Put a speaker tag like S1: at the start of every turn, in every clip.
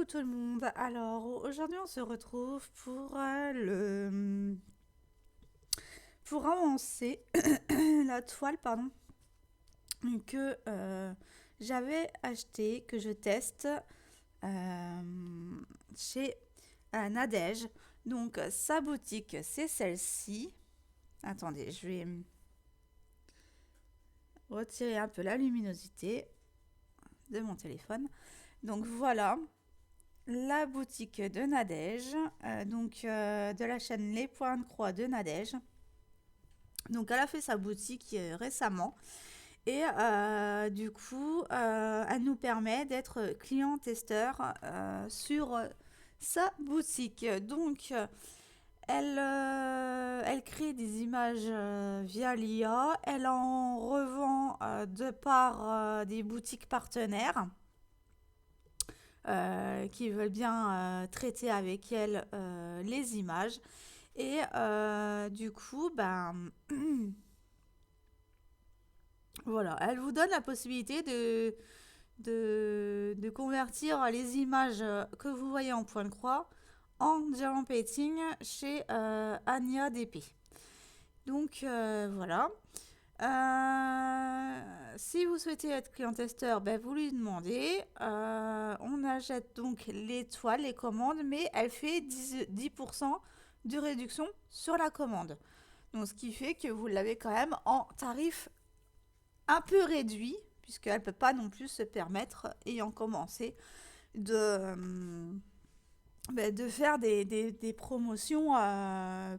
S1: Coucou tout le monde. Alors aujourd'hui on se retrouve pour avancer la toile que j'avais acheté que je teste chez Nadège. Donc sa boutique c'est celle-ci. Attendez, je vais retirer un peu la luminosité de mon téléphone. Donc voilà, la boutique de Nadège, de la chaîne Les Points de Croix de Nadège. Donc elle a fait sa boutique récemment et elle nous permet d'être client-testeur sur sa boutique. Elle crée des images via l'IA, elle en revend de par des boutiques partenaires qui veulent bien traiter avec elle les images. Et voilà, elle vous donne la possibilité de convertir les images que vous voyez en point de croix en diamant painting chez Anya DP. Voilà. Si vous souhaitez être client-testeur, ben, vous lui demandez. On achète donc les toiles, les commandes, mais elle fait 10% de réduction sur la commande. Donc, ce qui fait que vous l'avez quand même en tarif un peu réduit, puisqu'elle ne peut pas non plus se permettre, ayant commencé, de faire des promotions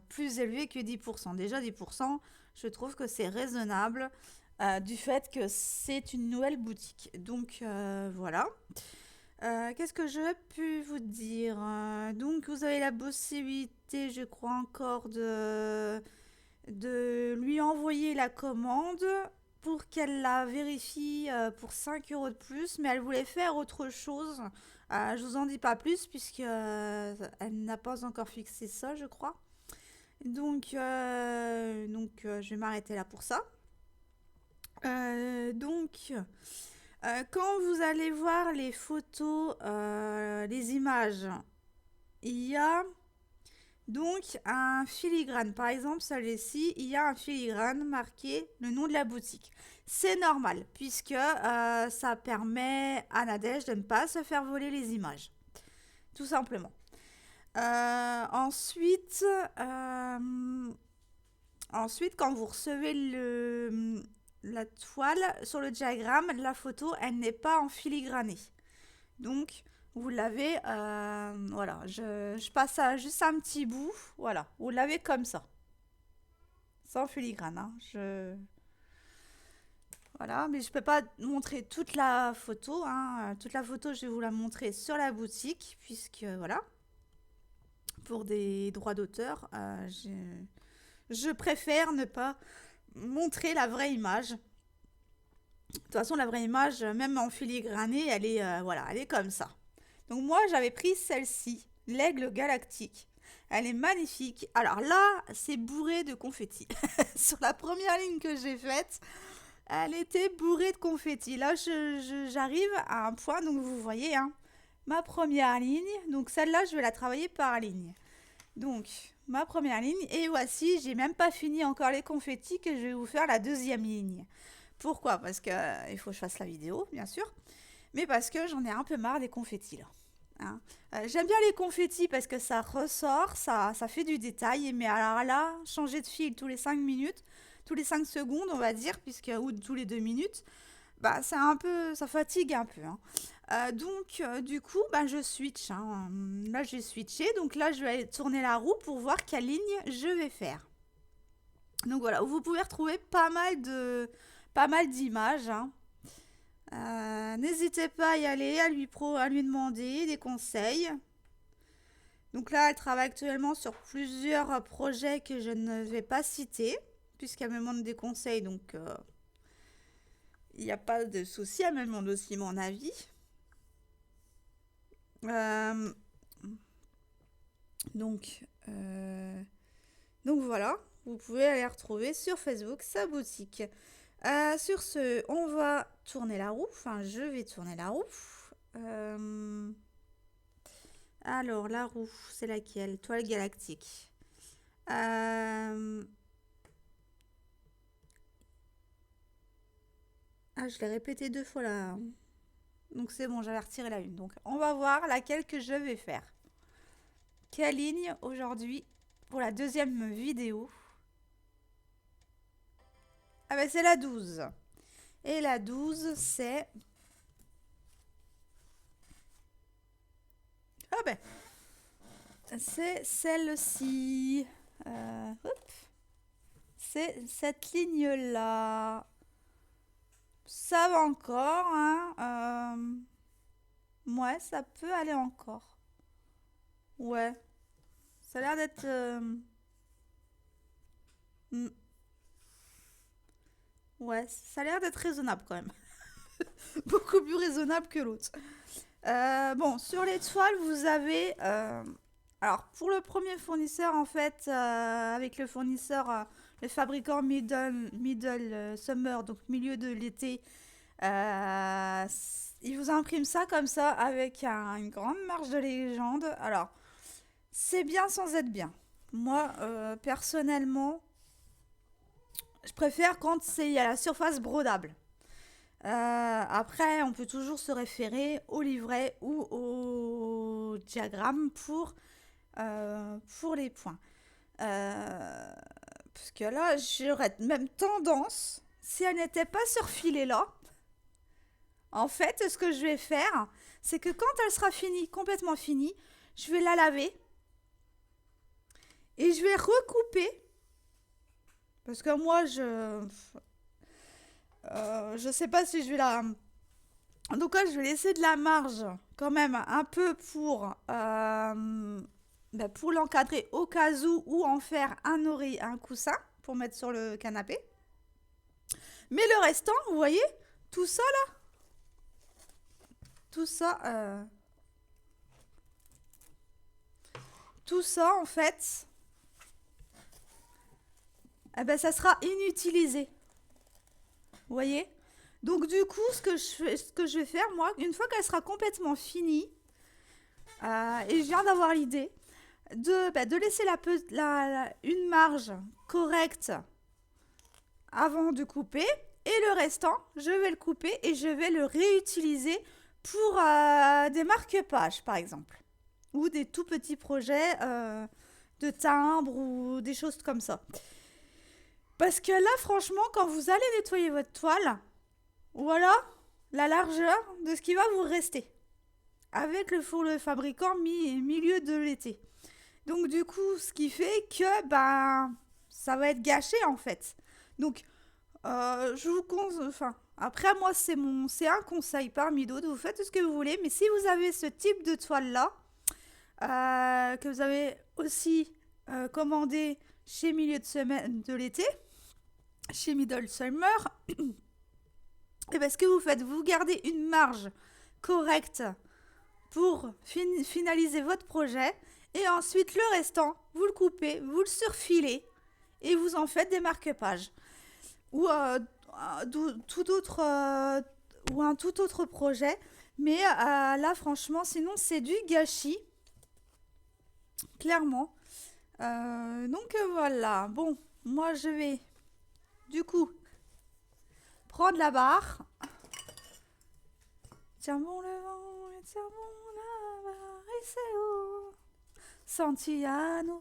S1: plus élevées que 10%. Déjà 10%, je trouve que c'est raisonnable du fait que c'est une nouvelle boutique. Voilà. Qu'est-ce que je pu vous dire? Donc vous avez la possibilité, je crois encore, de lui envoyer la commande pour qu'elle la vérifie pour 5 euros de plus, mais elle voulait faire autre chose. Je vous en dis pas plus puisque elle n'a pas encore fixé ça, je crois. Je vais m'arrêter là pour ça. Quand vous allez voir les photos, les images, il y a donc un filigrane. Par exemple, celui-ci, il y a un filigrane marqué le nom de la boutique. C'est normal, puisque ça permet à Nadège de ne pas se faire voler les images. Tout simplement. Ensuite, quand vous recevez la toile, sur le diagramme, la photo, elle n'est pas en filigranée. Donc, vous l'avez, voilà, je passe à juste un petit bout, voilà, vous l'avez comme ça, sans filigrane, hein, voilà, mais je peux pas montrer toute la photo, hein, toute la photo, je vais vous la montrer sur la boutique, puisque, voilà, pour des droits d'auteur, je préfère ne pas montrer la vraie image. De toute façon, la vraie image, même en filigranée, voilà, elle est comme ça. Donc moi, j'avais pris celle-ci, l'aigle galactique. Elle est magnifique. Alors là, c'est bourré de confettis. Sur la première ligne que j'ai faite, elle était bourrée de confettis. Là, j'arrive à un point, donc vous voyez, hein, ma première ligne. Donc celle-là, je vais la travailler par ligne. Donc, ma première ligne. Et voici, j'ai même pas fini encore les confettis que je vais vous faire la deuxième ligne. Pourquoi? Parce que il faut que je fasse la vidéo, bien sûr. Mais parce que j'en ai un peu marre des confettis, là. Hein. J'aime bien les confettis parce que ça ressort, ça fait du détail. Mais alors là, changer de fil tous les 5 minutes, tous les 5 secondes, on va dire, ou tous les 2 minutes, bah, c'est un peu, ça fatigue un peu. Hein. Du coup, bah, je switch. Hein. Là, j'ai switché. Donc là, je vais aller tourner la roue pour voir quelle ligne je vais faire. Donc voilà, vous pouvez retrouver pas mal d'images. Hein. N'hésitez pas à y aller, à lui demander des conseils. Donc là, elle travaille actuellement sur plusieurs projets que je ne vais pas citer, puisqu'elle me demande des conseils, donc il n'y a pas de souci, elle me demande aussi mon avis. Euh, donc, euh, donc voilà, vous pouvez aller retrouver sur Facebook sa boutique. Sur ce, on va tourner la roue, enfin je vais tourner la roue. Alors, la roue, c'est laquelle? Toile galactique. Euh, Ah, je l'ai répété 2 fois là. Donc c'est bon, j'avais retiré la une. Donc on va voir laquelle que je vais faire. Quelle ligne aujourd'hui pour la deuxième vidéo? Ah ben c'est la 12. Et la 12 c'est... Ah ben c'est celle-ci. Hop. C'est cette ligne-là. Ça va encore, hein. Ouais, ça peut aller encore. Ouais. Ça a l'air d'être... hmm, ouais, ça a l'air d'être raisonnable quand même. Beaucoup plus raisonnable que l'autre. Bon, sur l'étoile, vous avez... alors, pour le premier fournisseur, en fait, avec le fournisseur, le fabricant Middle Summer, donc milieu de l'été, il vous imprime ça comme ça, avec une grande marge de légende. Alors, c'est bien sans être bien. Moi, personnellement, je préfère quand il y a la surface brodable. Après, on peut toujours se référer au livret ou au diagramme pour les points. Parce que là, j'aurais même tendance, si elle n'était pas surfilée là, en fait, ce que je vais faire, c'est que quand elle sera finie, complètement finie, je vais la laver et je vais recouper. Parce que moi, je sais pas si je vais la... En tout cas, je vais laisser de la marge quand même un peu pour l'encadrer au cas où ou en faire un coussin pour mettre sur le canapé. Mais le restant, vous voyez, tout ça là, tout ça, tout ça en fait, eh ben, ça sera inutilisé. Vous voyez? Donc du coup, ce que je vais faire, moi, une fois qu'elle sera complètement finie, et je viens d'avoir l'idée, de laisser une marge correcte avant de couper. Et le restant, je vais le couper et je vais le réutiliser pour des marque-pages, par exemple. Ou des tout petits projets de timbre ou des choses comme ça. Parce que là, franchement, quand vous allez nettoyer votre toile, voilà la largeur de ce qui va vous rester. Avec le fabricant milieu de l'été. Donc du coup, ce qui fait que ça va être gâché en fait. Donc je vous conseille, enfin après moi c'est un conseil parmi d'autres. Vous faites ce que vous voulez, mais si vous avez ce type de toile là que vous avez aussi commandé chez milieu de semaine de l'été, chez Middle Summer, et bien ce que vous faites, vous gardez une marge correcte pour finaliser votre projet. Et ensuite, le restant, vous le coupez, vous le surfilez et vous en faites des marque-pages. Ou, tout autre, ou un tout autre projet. Mais là, franchement, sinon, c'est du gâchis. Clairement. Donc voilà. Bon, moi, je vais du coup prendre la barre. Tiens bon le vent et tiens bon la barre et c'est haut. Santillano,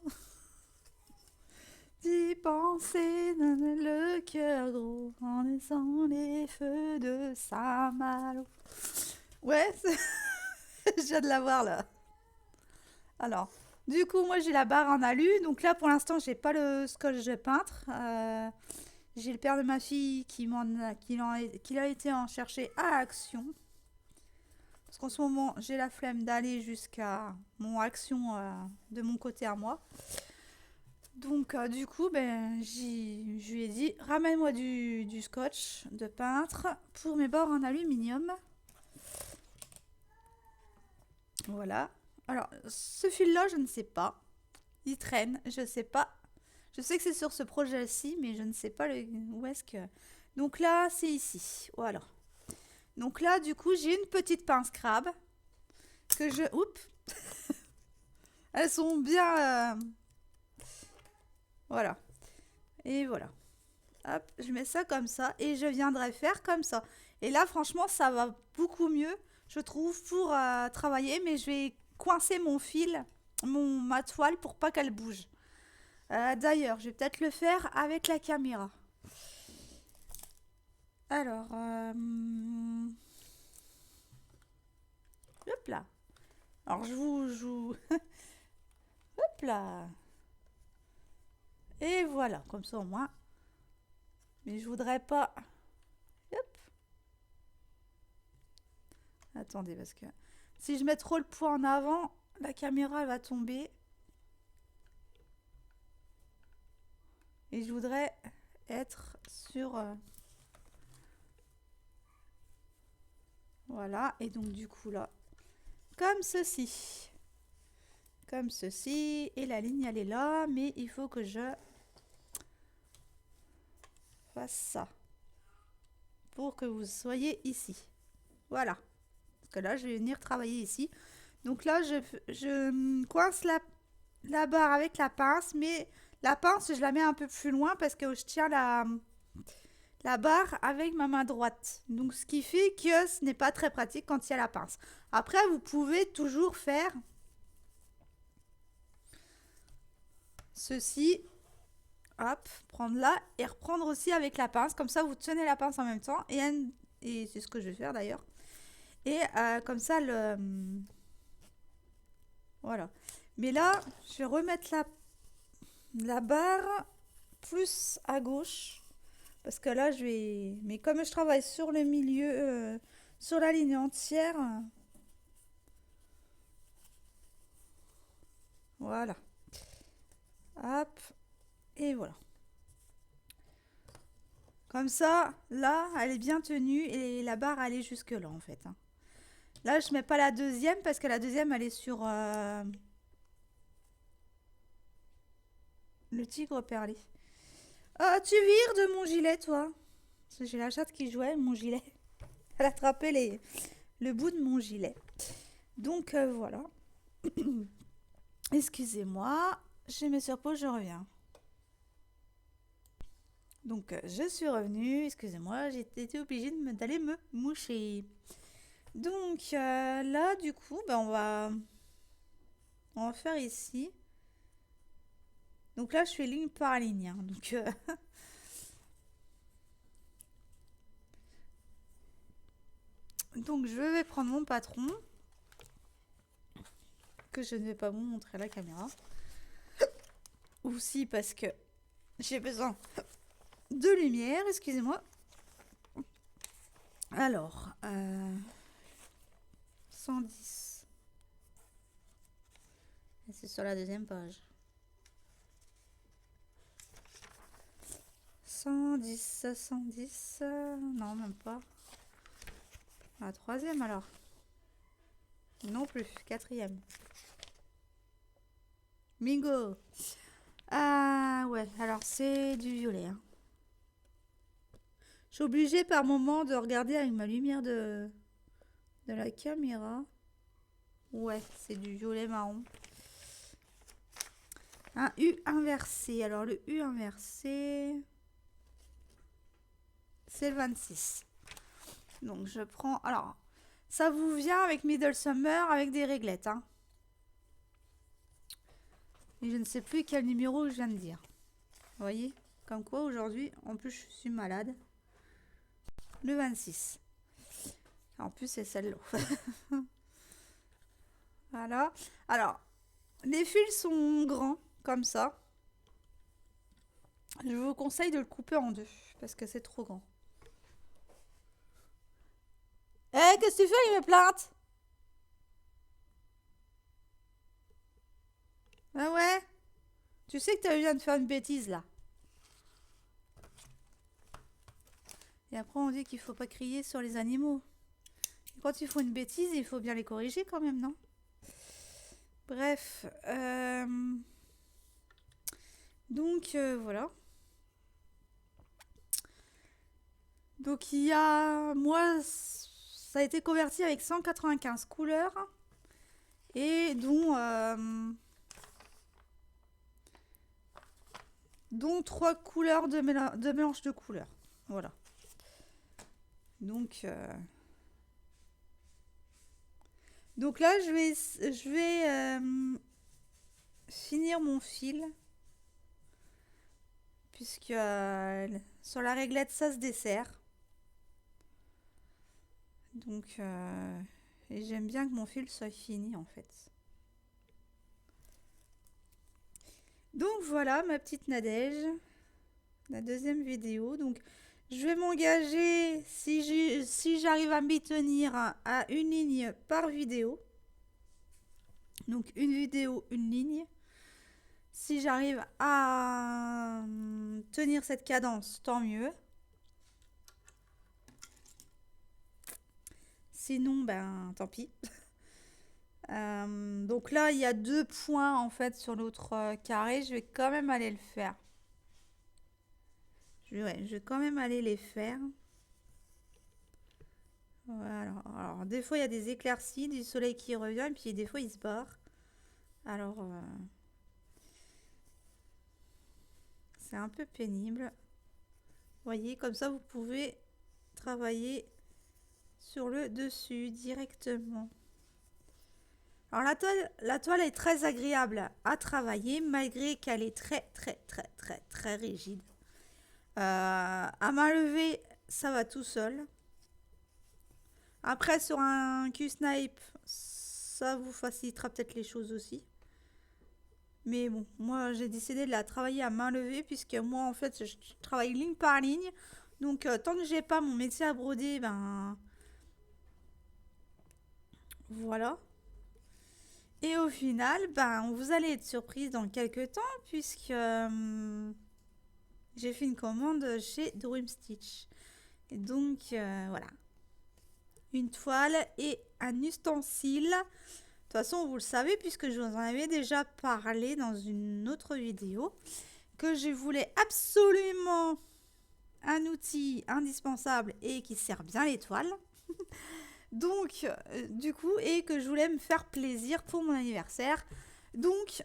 S1: d'y penser donne le cœur gros en laissant les feux de Saint-Malo. Ouais, je viens de la voir là. Alors, du coup, moi j'ai la barre en alu. Donc là, pour l'instant, j'ai pas le scotch de peintre. J'ai le père de ma fille qui l'a été en chercher à Action. Parce qu'en ce moment, j'ai la flemme d'aller jusqu'à mon Action de mon côté à moi. Donc du coup, je lui ai dit, ramène-moi du scotch de peintre pour mes bords en aluminium. Voilà. Alors, ce fil-là, je ne sais pas. Il traîne, je sais pas. Je sais que c'est sur ce projet-ci, mais je ne sais pas où est-ce que... Donc là, c'est ici. Voilà. Donc là, du coup, j'ai une petite pince crabe que je... Oups. Elles sont bien... Voilà. Et voilà. Hop, je mets ça comme ça et je viendrai faire comme ça. Et là, franchement, ça va beaucoup mieux, je trouve, pour travailler. Mais je vais coincer mon fil, ma toile, pour pas qu'elle bouge. D'ailleurs, je vais peut-être le faire avec la caméra. Alors, hop là. Alors, je vous joue. Hop là. Et voilà, comme ça au moins. Mais je voudrais pas. Hop. Attendez, parce que si je mets trop le poids en avant, la caméra elle va tomber. Et je voudrais être sur... Voilà, et donc du coup là, comme ceci. Comme ceci. Et la ligne elle est là, mais il faut que je fasse ça. Pour que vous soyez ici. Voilà. Parce que là, je vais venir travailler ici. Donc là, je coince la barre avec la pince, mais la pince, je la mets un peu plus loin parce que je tiens la barre avec ma main droite. Donc ce qui fait que ce n'est pas très pratique quand il y a la pince. Après, vous pouvez toujours faire ceci. Hop, prendre là et reprendre aussi avec la pince. Comme ça, vous tenez la pince en même temps. Et c'est ce que je vais faire d'ailleurs. Et comme ça, voilà. Mais là, je vais remettre la barre plus à gauche. Parce que là, je vais... Mais comme je travaille sur le milieu, sur la ligne entière... Voilà. Hop. Et voilà. Comme ça, là, elle est bien tenue et la barre, elle est jusque là, en fait. Là, je mets pas la deuxième parce que la deuxième, elle est sur le tigre perlé. Ah, tu vires de mon gilet, toi. Parce que j'ai la chatte qui jouait, mon gilet. Elle attrapait le bout de mon gilet. Donc, voilà. Excusez-moi. Je mets sur pause, je reviens. Donc, je suis revenue. Excusez-moi, j'ai été obligée d'aller me moucher. Donc, là, du coup, ben, on va faire ici. Donc là, je fais ligne par ligne. Hein. Donc, donc, je vais prendre mon patron. Que je ne vais pas vous montrer à la caméra. Aussi parce que j'ai besoin de lumière. Excusez-moi. Alors, 110. Et c'est sur la deuxième page. 110, 110. Non, même pas. La troisième alors. Non plus. Quatrième. Bingo. Ah ouais, alors c'est du violet. Hein. Je suis obligée par moment de regarder avec ma lumière de la caméra. Ouais, c'est du violet marron. Un U inversé. Alors le U inversé, c'est le 26. Donc je prends... Alors, ça vous vient avec Middle Summer avec des réglettes. Hein. Et je ne sais plus quel numéro je viens de dire. Vous voyez? Comme quoi aujourd'hui, en plus je suis malade. Le 26. En plus c'est celle-là. Voilà. Alors, les fils sont grands, comme ça. Je vous conseille de le couper en deux, parce que c'est trop grand. Eh, qu'est-ce que tu fais? Il me plainte. Ah ouais? Tu sais que tu viens de faire une bêtise, là. Et après, on dit qu'il faut pas crier sur les animaux. Et quand ils font une bêtise, il faut bien les corriger quand même, non? Bref. Donc, voilà. Donc, il y a... Moi, ça a été converti avec 195 couleurs. Et dont dont 3 couleurs de mélange de couleurs. Voilà. Donc, donc là, je vais finir mon fil, puisque sur la réglette, ça se dessert. Donc, et j'aime bien que mon fil soit fini, en fait. Donc voilà ma petite Nadège, la deuxième vidéo. Donc je vais m'engager, si j'arrive à m'y tenir, à une ligne par vidéo. Donc une vidéo, une ligne. Si j'arrive à tenir cette cadence, tant mieux. Sinon, ben tant pis. Donc là, il y a 2 points en fait sur l'autre carré. Je vais quand même aller le faire. Ouais, je vais quand même aller les faire. Voilà. Alors, des fois, il y a des éclaircies, du soleil qui revient, et puis des fois, il se barre. Alors, c'est un peu pénible. Vous voyez, comme ça, vous pouvez travailler sur le dessus directement. Alors, la toile est très agréable à travailler, malgré qu'elle est très, très, très, très, très rigide. À main levée, ça va tout seul. Après, sur un Q-Snipe, ça vous facilitera peut-être les choses aussi. Mais bon, moi j'ai décidé de la travailler à main levée, puisque moi en fait je travaille ligne par ligne. Donc tant que j'ai pas mon métier à broder, ben voilà. Et au final, ben vous allez être surprise dans quelques temps, puisque j'ai fait une commande chez Dream Stitch. Et donc voilà, une toile et un ustensile. De toute façon, vous le savez, puisque je vous en avais déjà parlé dans une autre vidéo, que je voulais absolument un outil indispensable et qui sert bien les toiles. Donc, du coup, et que je voulais me faire plaisir pour mon anniversaire. Donc,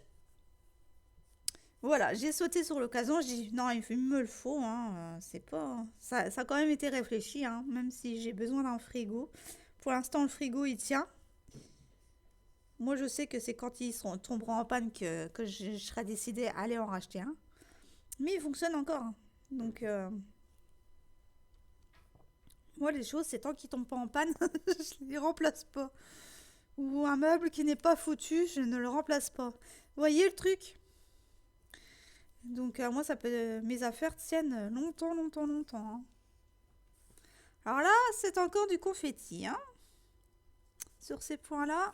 S1: voilà, j'ai sauté sur l'occasion. J'ai dit non, il me le faut. Hein, c'est pas. Ça a quand même été réfléchi, hein, même si j'ai besoin d'un frigo. Pour l'instant, le frigo il tient. Moi, je sais que c'est quand tomberont en panne que je serai décidée à aller en racheter un. Mais il fonctionne encore, hein. Donc, moi, les choses, c'est tant qu'ils tombent pas en panne, je les remplace pas. Ou un meuble qui n'est pas foutu, je ne le remplace pas. Vous voyez le truc? Donc, moi, mes affaires tiennent longtemps, longtemps, longtemps, hein. Alors là, c'est encore du confetti, hein. Sur ces points-là.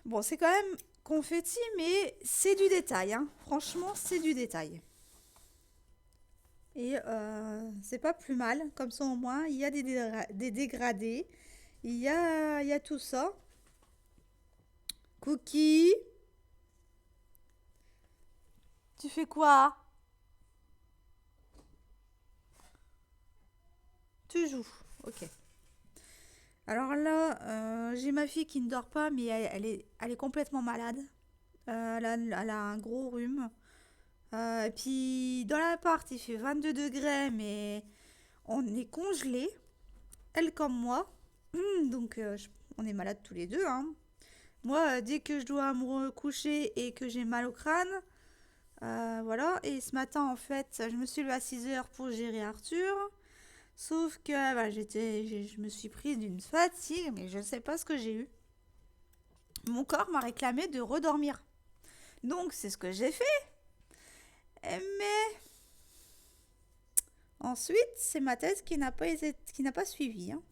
S1: Bon, c'est quand même confetti, mais c'est du détail, hein. Franchement, c'est du détail. Et c'est pas plus mal. Comme ça, au moins, il y a des dégradés. Il y a tout ça. Cookie, tu fais quoi? Tu joues. Ok. Alors là, j'ai ma fille qui ne dort pas, mais elle est complètement malade. Elle a un gros rhume. Et puis dans l'appart, il fait 22 degrés, mais on est congelé. Elle comme moi. Donc on est malades tous les deux, hein. Moi, dès que je dois me recoucher et que j'ai mal au crâne, voilà. Et ce matin, en fait, je me suis levée à 6 heures pour gérer Arthur. Sauf que voilà, je me suis prise d'une fatigue, mais je ne sais pas ce que j'ai eu. Mon corps m'a réclamé de redormir. Donc, c'est ce que j'ai fait. Mais ensuite, c'est ma tête qui n'a pas suivi, hein.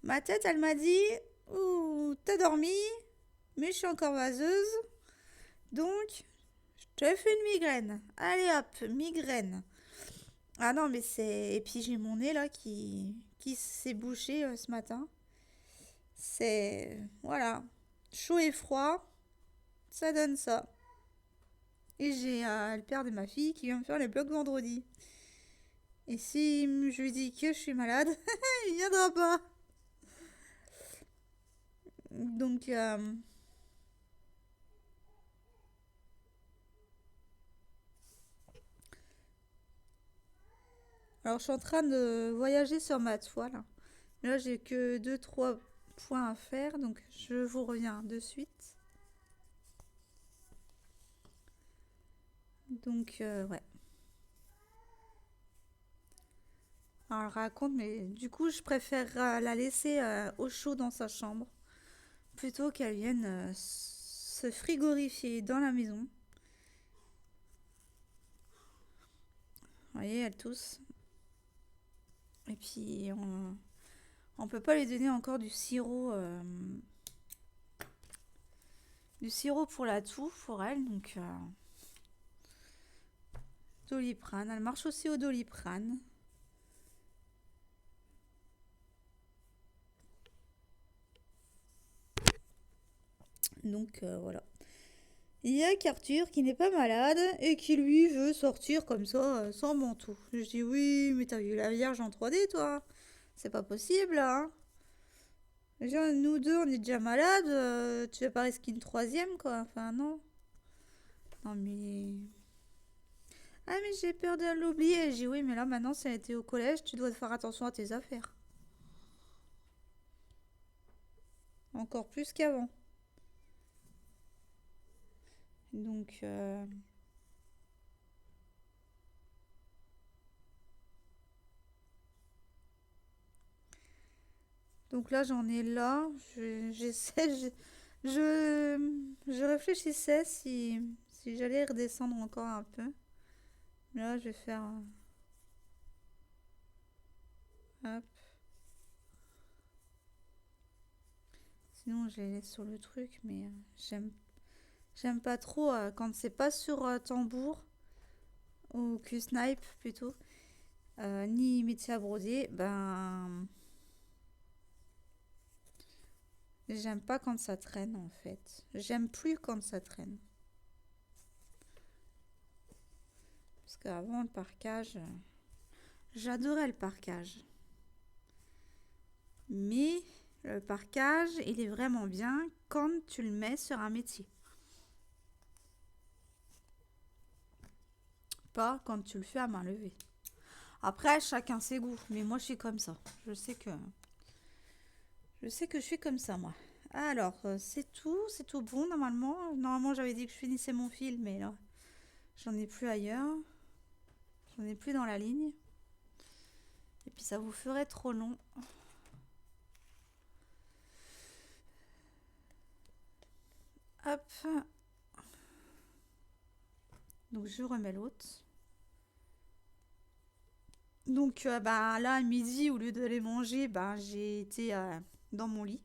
S1: Ma tête, elle m'a dit, ouh, t'as dormi, mais je suis encore vaseuse. Donc, je te fais une migraine. Allez hop, migraine. Ah non, mais c'est... Et puis j'ai mon nez là qui s'est bouché ce matin. C'est... Voilà. Chaud et froid, ça donne ça. Et j'ai le père de ma fille qui vient me faire les blocs vendredi. Et si je lui dis que je suis malade, il viendra pas. Donc, Alors, je suis en train de voyager sur ma toile. Là, j'ai que deux trois points à faire, donc je vous reviens de suite. Donc, ouais. Alors, elle raconte, mais du coup, je préfère la laisser au chaud dans sa chambre plutôt qu'elle vienne se frigorifier dans la maison. Vous voyez, elle tousse. Et puis, on peut pas lui donner encore du sirop pour la toux pour elle, donc Doliprane. Elle marche aussi au Doliprane. Donc voilà. Il y a qu'Arthur qui n'est pas malade et qui lui veut sortir comme ça sans manteau. Je dis oui, mais t'as vu la Vierge en 3D toi? C'est pas possible hein. Déjà, nous deux on est déjà malades, tu vas pas risquer une troisième quoi. Enfin non. Non mais... Ah mais j'ai peur de l'oublier. J'ai dit oui mais là maintenant si elle était au collège, tu dois faire attention à tes affaires. Encore plus qu'avant. Donc Donc là, j'en ai là. J'essaie, je réfléchissais si j'allais redescendre encore un peu. Mais là, je vais faire. Hop. Sinon, je les laisse sur le truc, mais j'aime pas trop quand c'est pas sur tambour ou Q-snipe plutôt, ni métier à broder. Ben, j'aime pas quand ça traîne en fait. J'aime plus quand ça traîne. Parce qu'avant le parquage, j'adorais le parquage. Mais le parquage, il est vraiment bien quand tu le mets sur un métier. Pas quand tu le fais à main levée. Après, chacun ses goûts. Mais moi, je suis comme ça. Je sais que je suis comme ça, moi. Alors, c'est tout bon normalement. Normalement, j'avais dit que je finissais mon fil, mais là, j'en ai plus ailleurs. J'en ai plus dans la ligne. Et puis, ça vous ferait trop long. Hop. Donc, je remets l'autre. Donc bah, là, à midi, au lieu d'aller manger, bah, j'ai été dans mon lit.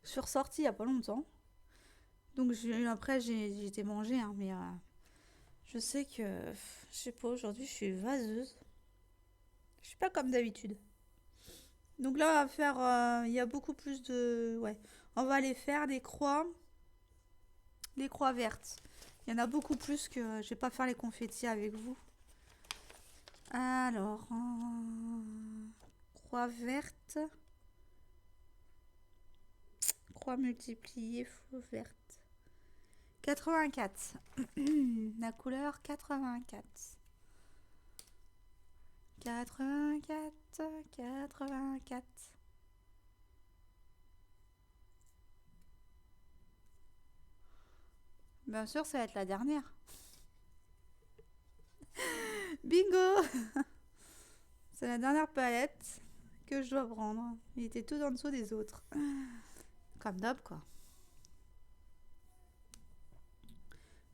S1: Je suis ressortie il n'y a pas longtemps. Donc après, j'ai été manger, hein, mais je sais que, je sais pas, aujourd'hui, je suis vaseuse. Je suis pas comme d'habitude. Donc là, on va faire, il y a beaucoup plus de... Ouais, on va aller faire les croix vertes. Il y en a beaucoup plus que je vais pas faire les confettis avec vous. Alors, croix verte. Croix multipliée, faux verte. 84. La couleur 84. 84, 84. Bien sûr, ça va être la dernière. Bingo. C'est la dernière palette que je dois prendre. Il était tout en dessous des autres. Comme d'hab, quoi.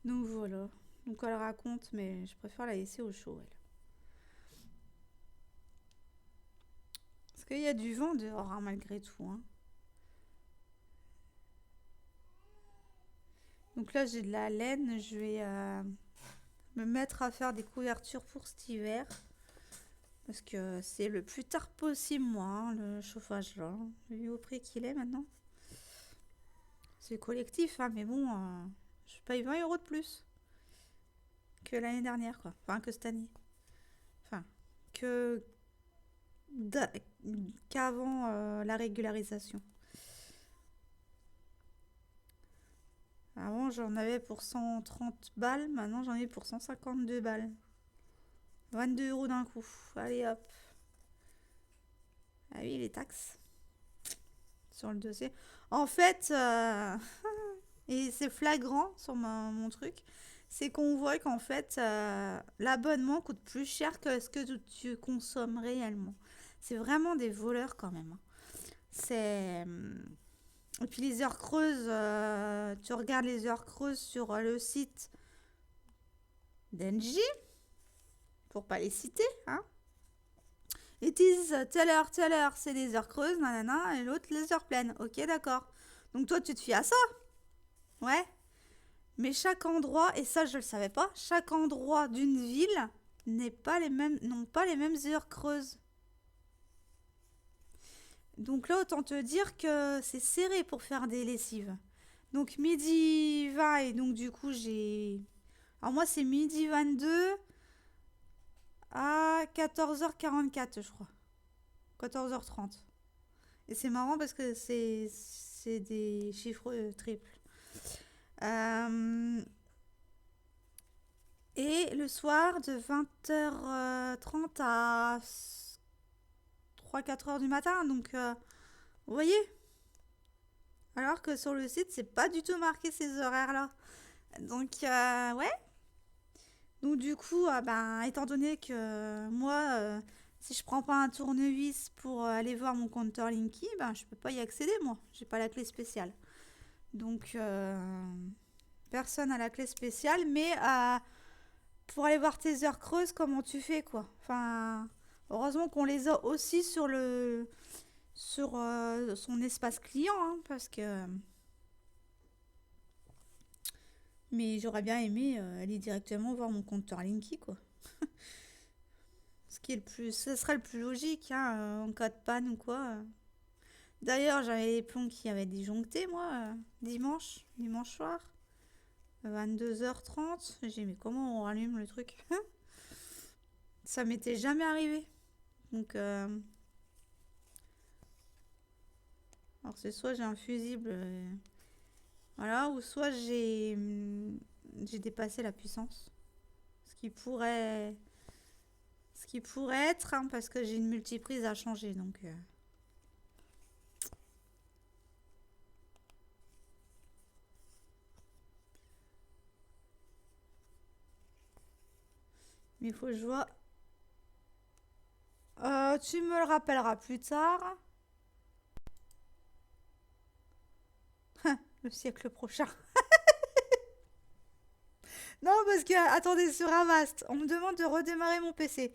S1: Donc voilà. Donc elle raconte, mais je préfère la laisser au chaud, elle. Parce qu'il y a du vent dehors, hein, malgré tout. Hein. Donc là, j'ai de la laine. Je vais me mettre à faire des couvertures pour cet hiver. Parce que c'est le plus tard possible, moi, hein, le chauffage là. Vu au prix qu'il est maintenant. C'est collectif, hein, mais bon, je paye 20 € de plus que l'année dernière, quoi. Enfin, que cette année. Enfin, que qu'avant la régularisation. Avant, j'en avais pour 130 balles, maintenant j'en ai pour 152 balles. 22 € d'un coup. Allez hop. Ah oui, les taxes sur le dossier. En fait, et c'est flagrant sur mon truc, c'est qu'on voit qu'en fait, l'abonnement coûte plus cher que ce que tu consommes réellement. C'est vraiment des voleurs quand même, hein. C'est... Et puis les heures creuses, tu regardes les heures creuses sur le site d'Engie, pour pas les citer, hein. Ils disent telle heure, c'est des heures creuses, nanana, et l'autre, les heures pleines. Ok, d'accord. Donc toi, tu te fies à ça? Ouais. Mais chaque endroit, et ça je le savais pas, chaque endroit d'une ville n'est pas les mêmes, n'ont pas les mêmes heures creuses. Donc là, autant te dire que c'est serré pour faire des lessives. Donc midi 20 et donc du coup j'ai... Alors moi c'est midi 22 à 14h44 je crois. 14h30. Et c'est marrant parce que c'est des chiffres triples. Euh, et le soir de 20h30 à 3-4 heures du matin. Donc vous voyez? Alors que sur le site c'est pas du tout marqué ces horaires-là. Donc ouais. Donc du coup, ben, étant donné que moi, si je prends pas un tournevis pour aller voir mon compteur Linky, ben, je peux pas y accéder, moi. J'ai pas la clé spéciale. Donc, personne n'a la clé spéciale, mais pour aller voir tes heures creuses, comment tu fais, quoi? Enfin, heureusement qu'on les a aussi sur son espace client, hein, parce que... Mais j'aurais bien aimé aller directement voir mon compteur Linky, quoi. Ce qui est le plus, ce serait le plus logique, hein, en cas de panne ou quoi. D'ailleurs, j'avais les plombs qui avaient disjoncté, moi, dimanche soir, 22h30. J'ai dit, mais comment on rallume le truc? Ça m'était jamais arrivé. Donc, alors c'est soit j'ai un fusible, voilà, ou soit j'ai dépassé la puissance. Ce qui pourrait, ce qui pourrait être, hein, parce que j'ai une multiprise à changer, donc. Mais il faut que je vois. Tu me le rappelleras plus tard. Le siècle prochain. Non, parce que, attendez, sur Avast, on me demande de redémarrer mon PC.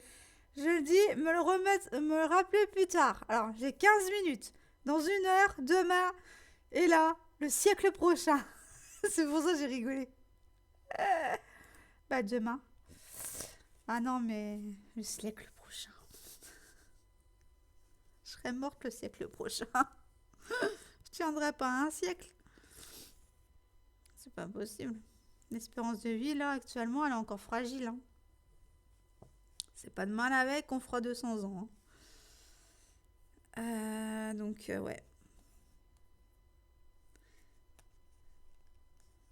S1: Je le dis, me le rappeler plus tard. Alors, j'ai 15 minutes. Dans une heure, demain, et là, le siècle prochain. C'est pour ça que j'ai rigolé. Bah, demain. Ah non, mais le siècle prochain. Je serais morte le siècle prochain. Je tiendrai pas un siècle. C'est pas possible. L'espérance de vie, là, actuellement, elle est encore fragile, hein. C'est pas de mal avec qu'on fera 200 ans, hein. Donc, ouais.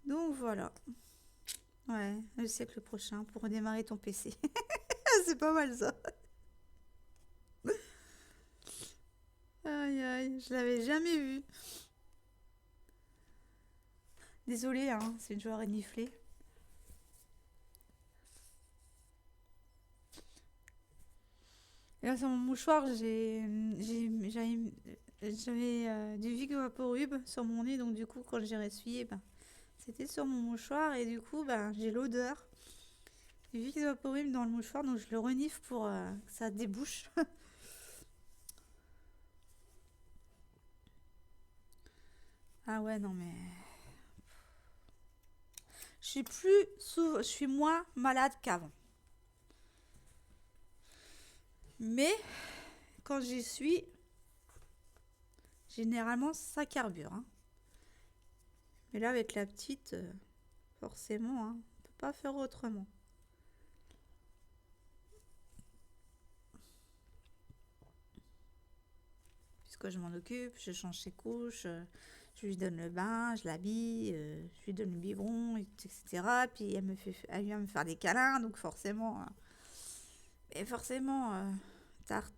S1: Donc, voilà. Ouais, le siècle prochain pour redémarrer ton PC. C'est pas mal ça. Aïe aïe, je l'avais jamais vu. Désolée, hein, c'est une joie reniflée. Et là, sur mon mouchoir, j'avais du Vic Vaporub sur mon nez, donc du coup, quand j'ai essuyé, ben, c'était sur mon mouchoir et du coup, ben, j'ai l'odeur du Vic Vaporub dans le mouchoir, donc je le renifle pour que ça débouche. Ah ouais, non mais je suis moins malade qu'avant. Mais quand j'y suis, généralement ça carbure, hein. Mais là avec la petite, forcément, hein, on peut pas faire autrement. Puisque je m'en occupe, je change ses couches, je lui donne le bain, je l'habille, je lui donne le biberon, etc. Puis elle vient me faire des câlins, donc forcément, hein, Et forcément,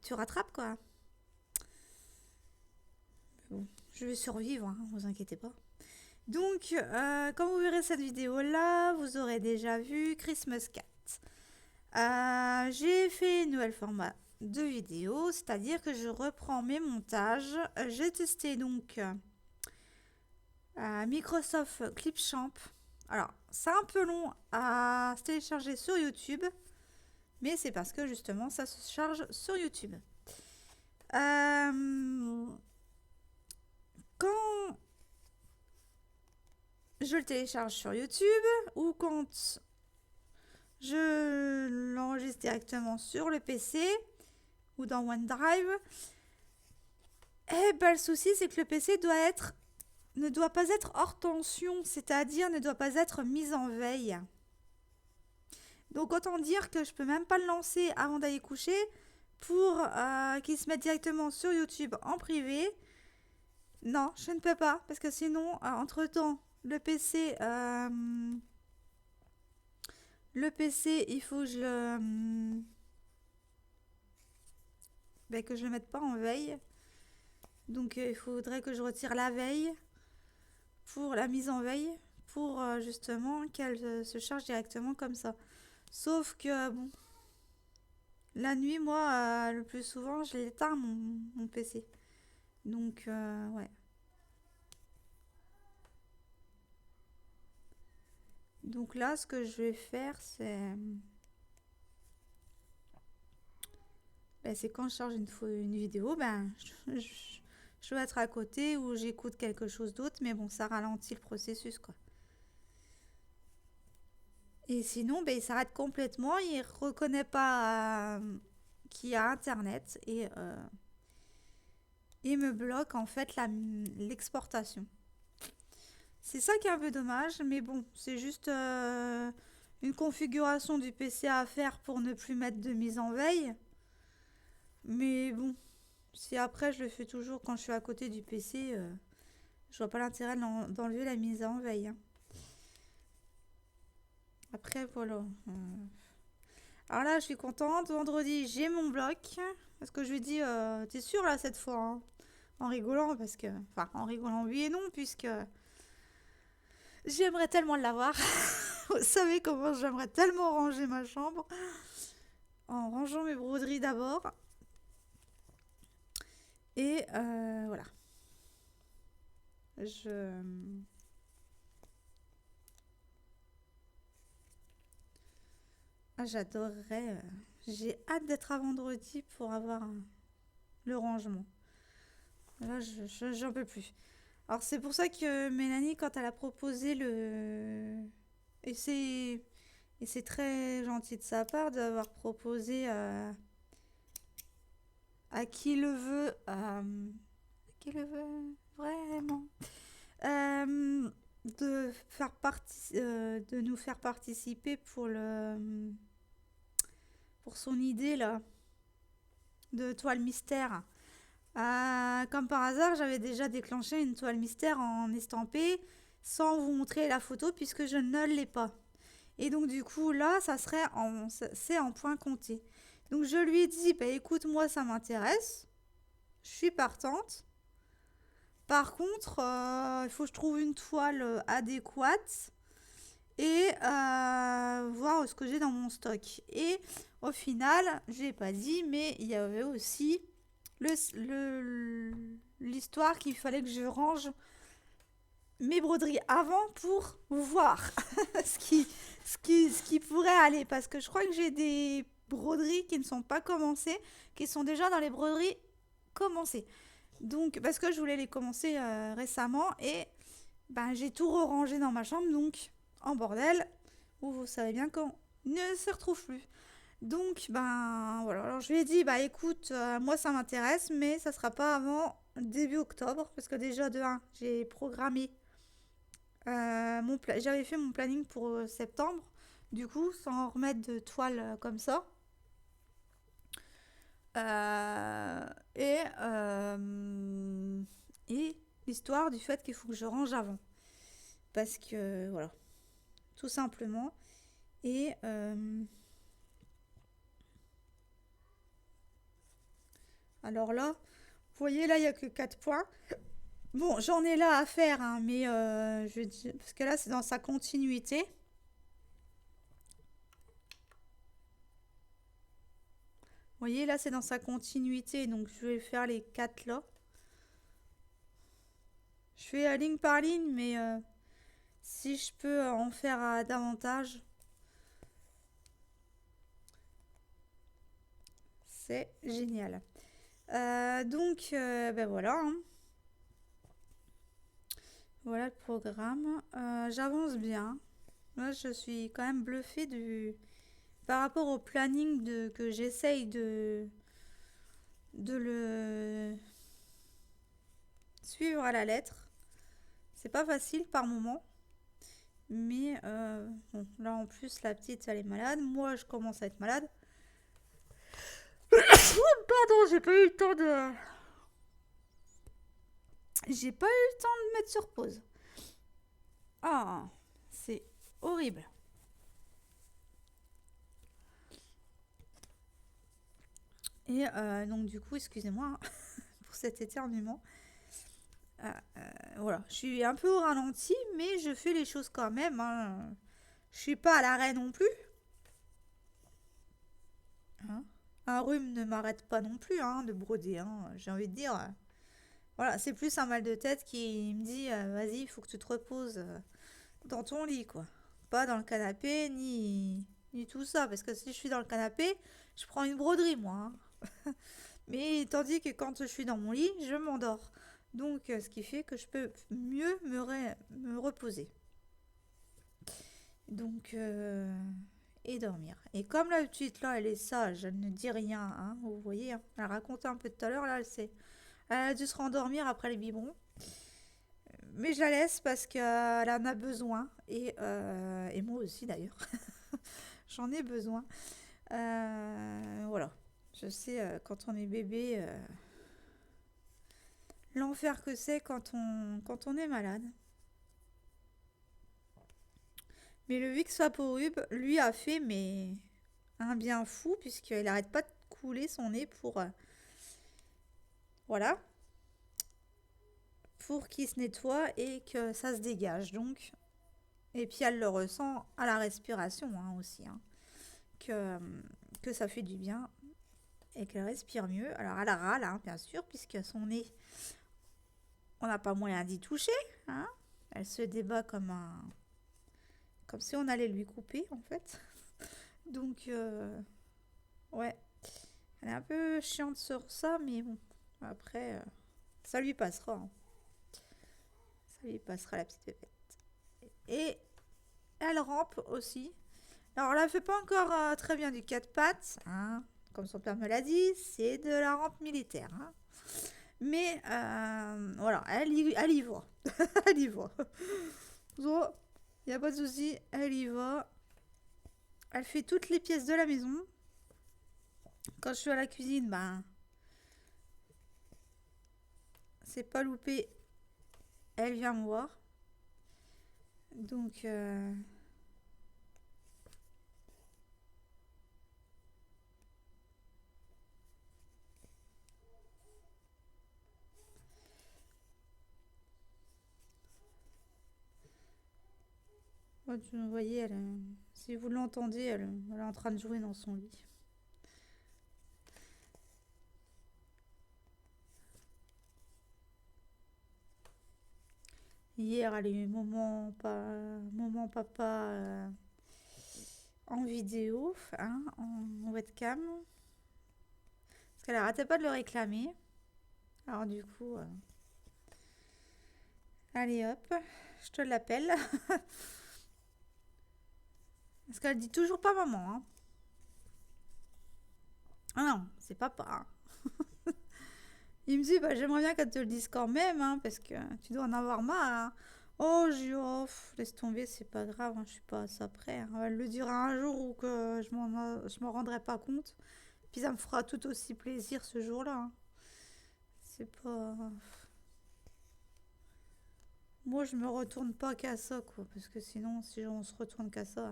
S1: tu rattrapes quoi. Bon, je vais survivre, hein, vous inquiétez pas. Donc, quand vous verrez cette vidéo-là, vous aurez déjà vu Christmas Cat. J'ai fait une nouvelle format de vidéo, c'est-à-dire que je reprends mes montages. J'ai testé donc Microsoft Clipchamp. Alors, c'est un peu long à se télécharger sur YouTube, mais c'est parce que justement ça se charge sur YouTube. Quand je le télécharge sur YouTube ou quand je l'enregistre directement sur le PC ou dans OneDrive, eh ben, le souci c'est que le PC ne doit pas être hors tension, c'est-à-dire ne doit pas être mis en veille. Donc autant dire que je peux même pas le lancer avant d'aller coucher pour qu'il se mette directement sur YouTube en privé. Non, je ne peux pas parce que sinon, entre-temps, le PC, il faut que que je le mette pas en veille. Donc il faudrait que je retire la veille pour la mise en veille pour justement qu'elle se charge directement comme ça. Sauf que bon, la nuit, moi, le plus souvent, je l'éteins mon PC. Donc ouais. Donc là, ce que je vais faire, c'est quand je charge une vidéo, je dois être à côté ou j'écoute quelque chose d'autre, mais bon, ça ralentit le processus, quoi. Et sinon, il s'arrête complètement, il reconnaît pas qu'il y a Internet et il me bloque en fait l'exportation. C'est ça qui est un peu dommage, mais bon, c'est juste une configuration du PC à faire pour ne plus mettre de mise en veille. Mais bon, si après je le fais toujours quand je suis à côté du PC, je vois pas l'intérêt d'enlever la mise en veille, hein. Après, voilà. Alors là, je suis contente. Vendredi, j'ai mon bloc. Parce que je lui dis, t'es sûr là cette fois, hein, en rigolant, parce que. Enfin, en rigolant, oui et non, puisque j'aimerais tellement l'avoir. Vous savez comment j'aimerais tellement ranger ma chambre. En rangeant mes broderies d'abord. Et voilà. Je. Ah, j'adorerais. J'ai hâte d'être à vendredi pour avoir le rangement. Là, j'en peux plus. Alors, c'est pour ça que Mélanie, quand elle a proposé le. Et c'est très gentil de sa part d'avoir proposé à qui le veut. À qui le veut vraiment. De nous faire participer pour son idée là de toile mystère. Comme par hasard, j'avais déjà déclenché une toile mystère en estampé sans vous montrer la photo puisque je ne l'ai pas. Et donc du coup là, c'est en point compté. Donc je lui ai dit, écoute, moi ça m'intéresse, je suis partante. Par contre, il faut que je trouve une toile adéquate et voir ce que j'ai dans mon stock. Et au final, j'ai pas dit, mais il y avait aussi l'histoire qu'il fallait que je range mes broderies avant pour voir ce qui pourrait aller. Parce que je crois que j'ai des broderies qui ne sont pas commencées, qui sont déjà dans les broderies commencées. Donc, parce que je voulais les commencer récemment et j'ai tout rangé dans ma chambre, donc en bordel, où vous savez bien qu'on ne se retrouve plus. Donc, voilà. Alors, je lui ai dit, écoute, moi ça m'intéresse, mais ça sera pas avant début octobre, parce que déjà, de 1, j'ai programmé j'avais fait mon planning pour septembre, du coup, sans remettre de toile comme ça. Euh, et et l'histoire du fait qu'il faut que je range avant. Parce que, voilà, tout simplement. Et Alors là, vous voyez, là, il n'y a que 4 points. Bon, j'en ai là à faire, hein, mais parce que là, c'est dans sa continuité. Vous voyez, là, c'est dans sa continuité, donc je vais faire les 4 là. Je fais ligne par ligne, mais si je peux en faire davantage, c'est génial. Donc, ben voilà, hein. Voilà le programme. J'avance bien. Moi, je suis quand même bluffée par rapport au planning que j'essaye de le suivre à la lettre. C'est pas facile par moment. Mais bon, là en plus, la petite, elle est malade. Moi, je commence à être malade. Pardon, j'ai pas eu le temps de. J'ai pas eu le temps de mettre sur pause. Ah, c'est horrible. Et donc, du coup, excusez-moi hein, pour cet éternuement. Voilà, je suis un peu au ralenti, mais je fais les choses quand même, hein. Je suis pas à l'arrêt non plus, hein. Un rhume ne m'arrête pas non plus, hein, de broder, hein, j'ai envie de dire. Voilà, c'est plus un mal de tête qui me dit vas-y, il faut que tu te reposes dans ton lit, quoi. Pas dans le canapé, ni tout ça. Parce que si je suis dans le canapé, je prends une broderie, moi, hein. Mais tandis que quand je suis dans mon lit, je m'endors. Donc, ce qui fait que je peux mieux me reposer. Donc, et dormir. Et comme la petite là, elle est sage, elle ne dit rien, hein, vous voyez, hein. Elle racontait un peu tout à l'heure, là, elle a dû se rendormir après le biberon. Mais je la laisse parce qu'elle en a besoin. Et moi aussi d'ailleurs. J'en ai besoin. Voilà. Je sais, quand on est bébé, l'enfer que c'est quand on est malade. Mais le Vicks Vaporub, lui, a fait mais un bien fou, puisqu'il n'arrête pas de couler son nez voilà, pour qu'il se nettoie et que ça se dégage. Donc, et puis elle le ressent à la respiration hein, aussi, hein, que, que ça fait du bien et qu'elle respire mieux. Alors elle râle, hein, bien sûr, puisque son nez, on n'a pas moyen d'y toucher, hein. Elle se débat comme si on allait lui couper en fait. Donc ouais, elle est un peu chiante sur ça, mais bon, après ça lui passera, hein. Ça lui passera la petite pépette. Et elle rampe aussi. Alors là, elle fait pas encore très bien du quatre pattes, hein, comme son père me l'a dit, c'est de la rampe militaire, hein. Mais voilà, elle y va. Elle y va. So, il n'y a pas de souci, elle y va. Elle fait toutes les pièces de la maison. Quand je suis à la cuisine, ben, c'est pas loupé, elle vient me voir. Donc, vous voyez, si vous l'entendez, elle est en train de jouer dans son lit. Hier, elle a eu moment papa en vidéo, hein, en webcam. Parce qu'elle arrêtait pas de le réclamer. Alors du coup, allez hop, je te l'appelle. Parce qu'elle dit toujours pas maman, hein. Ah non, c'est papa, hein. Il me dit, bah, j'aimerais bien qu'elle te le dise quand même, hein, parce que tu dois en avoir marre, hein. Oh, je dis, oh, laisse tomber, c'est pas grave, hein, je suis pas à ça près, hein. Elle le dira un jour où que je m'en rendrai pas compte. Puis ça me fera tout aussi plaisir ce jour-là, hein. C'est pas. Moi, je me retourne pas qu'à ça, quoi. Parce que sinon, si on se retourne qu'à ça,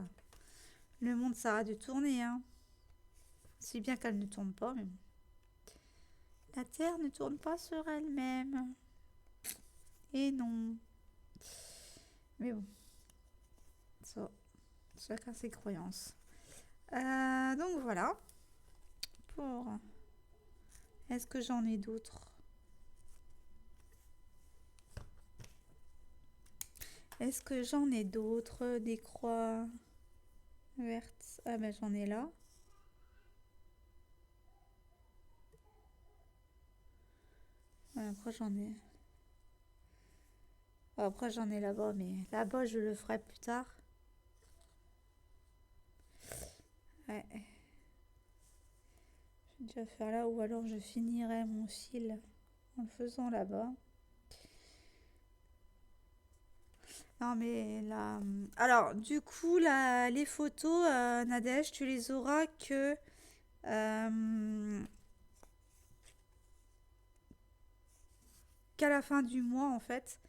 S1: le monde s'arrête de tourner, hein. Si bien qu'elle ne tourne pas, mais bon. La Terre ne tourne pas sur elle-même. Et non. Mais bon, ça, chacun ses croyances. Donc voilà. Pour... Est-ce que j'en ai d'autres? Est-ce que j'en ai d'autres? Des croix vertes. Ah ben j'en ai là. Ouais, après j'en ai là-bas, mais là-bas je le ferai plus tard. Ouais, je vais déjà faire là, ou alors je finirai mon fil en le faisant là-bas. Non mais là... Alors du coup, les photos, Nadège, tu les auras que... euh, qu'à la fin du mois en fait.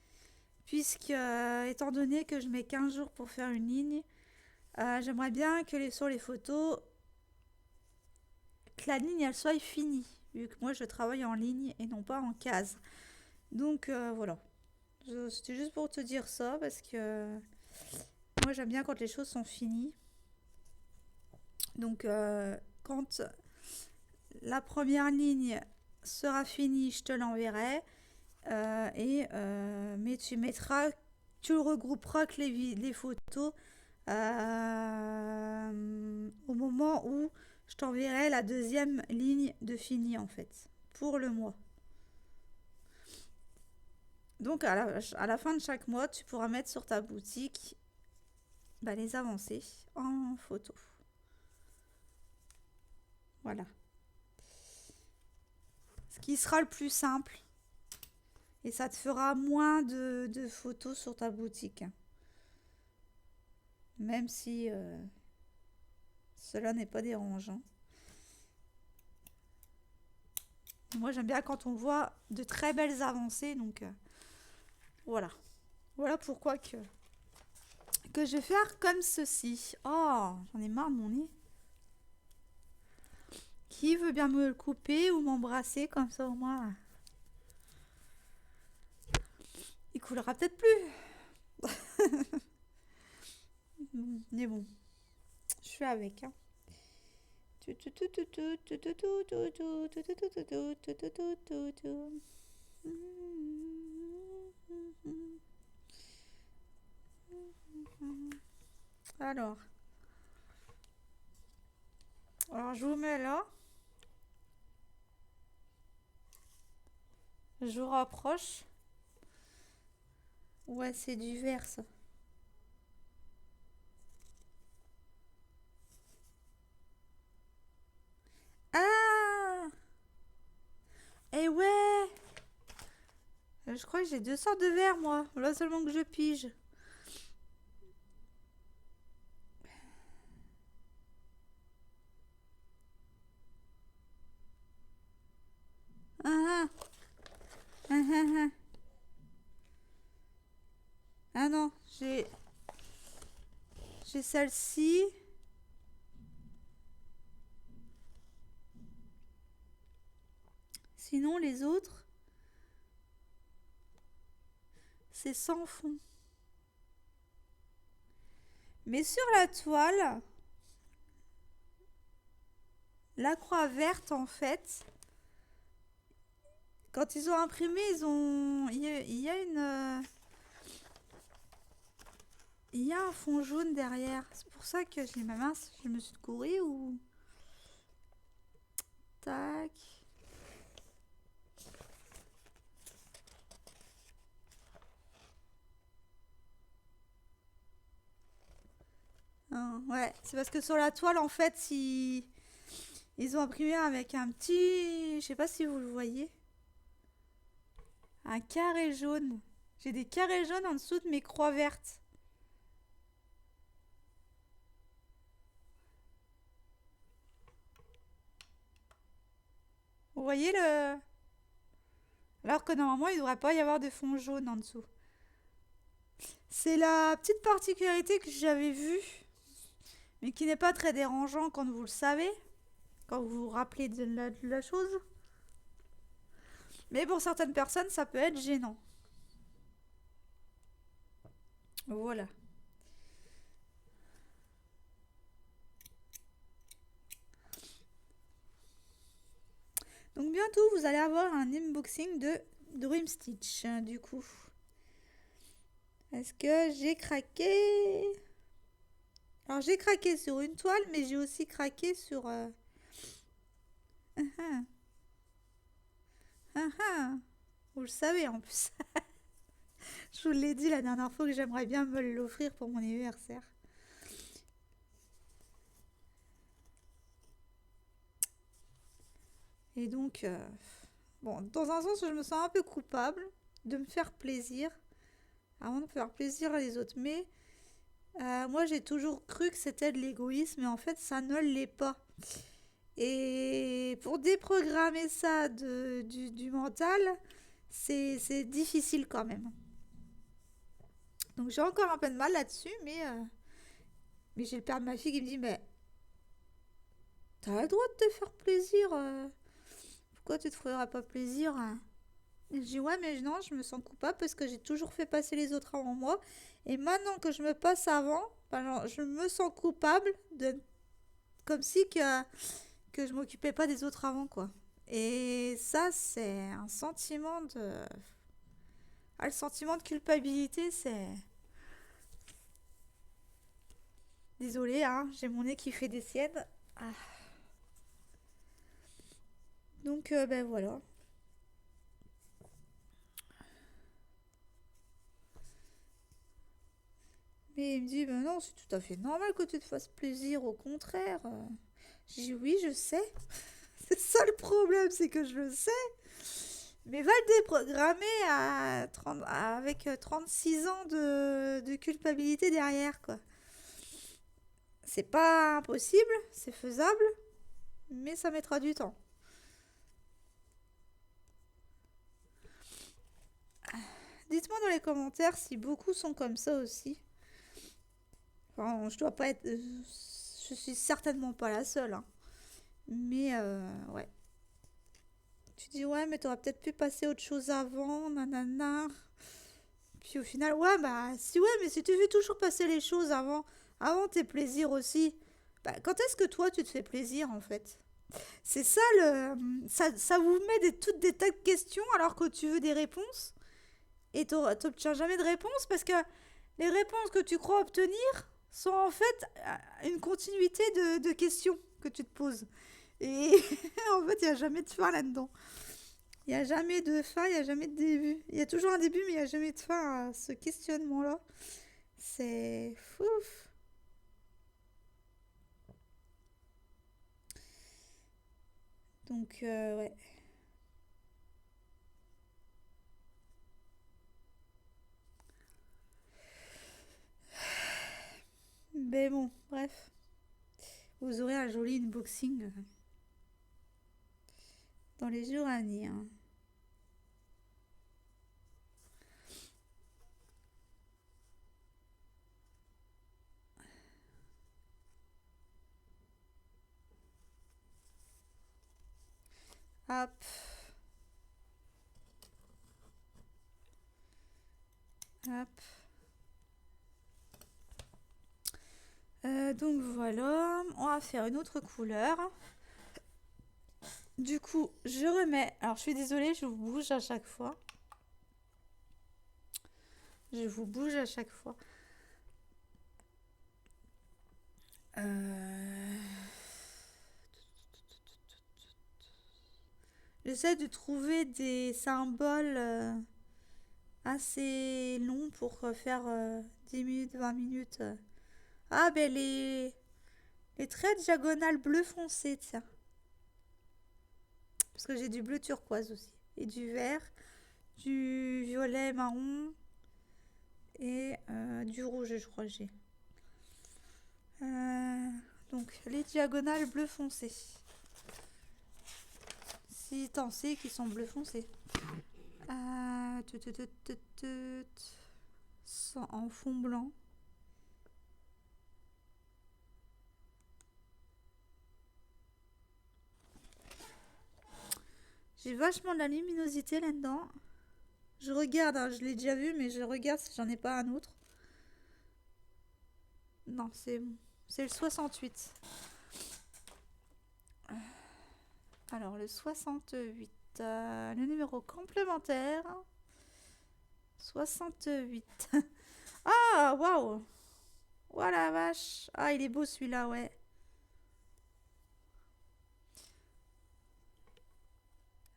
S1: Puisque, étant donné que je mets 15 jours pour faire une ligne, j'aimerais bien que sur les photos, que la ligne elle soit finie. Vu que moi je travaille en ligne et non pas en case. Donc voilà. C'était juste pour te dire ça parce que moi j'aime bien quand les choses sont finies. Donc quand la première ligne sera finie, je te l'enverrai. Mais tu regrouperas que les photos au moment où je t'enverrai la deuxième ligne de fini en fait pour le mois. Donc à la fin de chaque mois, tu pourras mettre sur ta boutique les avancées en photo. Voilà. Ce qui sera le plus simple. Et ça te fera moins de photos sur ta boutique. Même si cela n'est pas dérangeant. Moi j'aime bien quand on voit de très belles avancées. Donc voilà. Voilà pourquoi que je vais faire comme ceci. Oh, j'en ai marre de mon nez. Qui veut bien me le couper ou m'embrasser comme ça au moins il coulera peut-être plus. Mais bon, je suis avec. Hein. Alors, je vous mets là. Je vous rapproche. Ouais, c'est du vert ça. Ah! Eh ouais! Je crois que j'ai deux sortes de verres moi. Là seulement que je pige. Ah ah! Ah ah ah! Ah non, j'ai celle-ci. Sinon les autres, c'est sans fond. Mais sur la toile, la croix verte en fait, quand ils ont imprimé, il y a un fond jaune derrière. C'est pour ça que j'ai ma mince, je me suis courée ou tac. Ah, ouais, c'est parce que sur la toile en fait, ils ont imprimé avec un petit, je sais pas si vous le voyez, un carré jaune. J'ai des carrés jaunes en dessous de mes croix vertes. Vous voyez le... Alors que normalement, il ne devrait pas y avoir de fond jaune en dessous. C'est la petite particularité que j'avais vue, mais qui n'est pas très dérangeant quand vous le savez, quand vous vous rappelez de la chose. Mais pour certaines personnes, ça peut être gênant. Voilà. Donc bientôt, vous allez avoir un unboxing de Dream Stitch, du coup. Est-ce que j'ai craqué? Alors j'ai craqué sur une toile, mais j'ai aussi craqué sur... Ah, ah, ah. Vous le savez en plus. Je vous l'ai dit la dernière fois que j'aimerais bien me l'offrir pour mon anniversaire. Et donc, bon, dans un sens, je me sens un peu coupable de me faire plaisir avant de faire plaisir à les autres. Mais moi, j'ai toujours cru que c'était de l'égoïsme, mais en fait, ça ne l'est pas. Et pour déprogrammer ça du mental, c'est difficile quand même. Donc j'ai encore un peu de mal là-dessus, mais j'ai le père de ma fille qui me dit, mais t'as le droit de te faire plaisir. Pourquoi tu te feras pas plaisir, hein? Et je dis, ouais, mais non, je me sens coupable parce que j'ai toujours fait passer les autres avant moi. Et maintenant que je me passe avant, ben, je me sens coupable de comme si que je m'occupais pas des autres avant, quoi. Et ça, c'est un sentiment de... Ah, le sentiment de culpabilité, c'est... Désolée, hein, j'ai mon nez qui fait des siennes. Ah. Donc, ben voilà. Mais il me dit, ben non, c'est tout à fait normal que tu te fasses plaisir, au contraire. J'ai dit, oui, je sais. C'est ça le problème, c'est que je le sais. Mais va le déprogrammer avec 36 ans de culpabilité derrière, quoi. C'est pas impossible, c'est faisable, mais ça mettra du temps. Dites-moi dans les commentaires si beaucoup sont comme ça aussi. Enfin, je dois pas être. Je suis certainement pas la seule, hein. Mais ouais. Tu dis ouais, mais t'aurais peut-être pu passer autre chose avant, nanana. Puis au final, ouais, bah si ouais, mais si tu veux toujours passer les choses avant tes plaisirs aussi, bah quand est-ce que toi tu te fais plaisir en fait? C'est ça ça vous met toutes des tas de questions alors que tu veux des réponses et t'obtiens jamais de réponse parce que les réponses que tu crois obtenir sont en fait une continuité de questions que tu te poses. Et en fait, il n'y a jamais de fin là-dedans. Il n'y a jamais de fin, il n'y a jamais de début. Il y a toujours un début, mais il n'y a jamais de fin à ce questionnement-là. C'est fou. Donc, ouais. Mais bon, bref. Vous aurez un joli unboxing dans les jours à venir. Hop. Hop. Donc voilà, on va faire une autre couleur. Du coup, je remets. Alors, je suis désolée, je vous bouge à chaque fois. Je vous bouge à chaque fois. J'essaie de trouver des symboles assez longs pour faire 10 minutes, 20 minutes. Ah, ben les traits diagonales bleu foncé, tiens. Parce que j'ai du bleu turquoise aussi. Et du vert, du violet marron et du rouge, je crois que j'ai. Donc, les diagonales bleu foncé. Si t'en sais qui sont bleu foncé. En fond blanc. J'ai vachement de la luminosité là-dedans. Je regarde, hein, je l'ai déjà vu, mais je regarde si j'en ai pas un autre. Non, c'est bon. C'est le 68. Alors, le 68. Le numéro complémentaire. 68. Ah, waouh! Oh la vache! Ah, il est beau celui-là, ouais.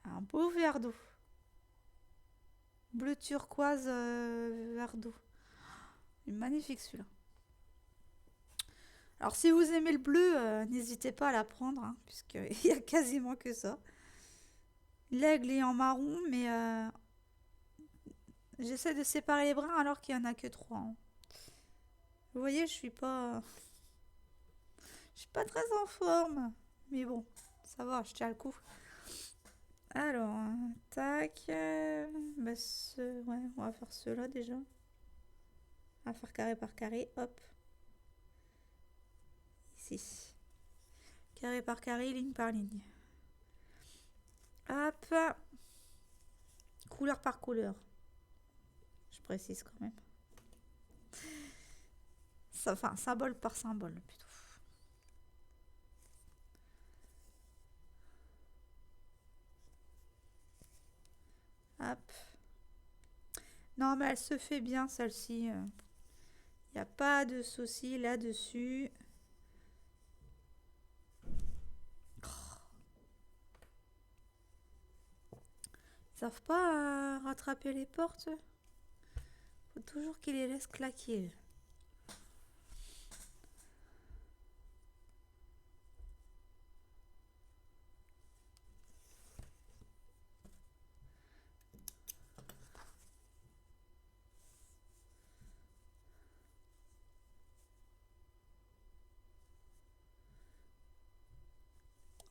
S1: Un beau verre d'eau. Bleu turquoise, verre d'eau. Il est magnifique celui-là. Alors, si vous aimez le bleu, n'hésitez pas à la prendre, hein, puisqu'il y a quasiment que ça. L'aigle est en marron, mais j'essaie de séparer les brins alors qu'il y en a que trois, hein. Vous voyez, je suis pas très en forme, mais bon, ça va, je tiens le coup. Alors, tac, bah, ouais, on va faire ceux-là déjà. On va faire carré par carré, hop, ici. Carré par carré, ligne par ligne. Hop, couleur par couleur. Je précise quand même. Enfin, symbole par symbole plutôt. Hop. Non, mais elle se fait bien celle-ci. Il n'y a pas de souci là-dessus. Ils savent pas rattraper les portes. Faut toujours qu'ils les laissent claquer.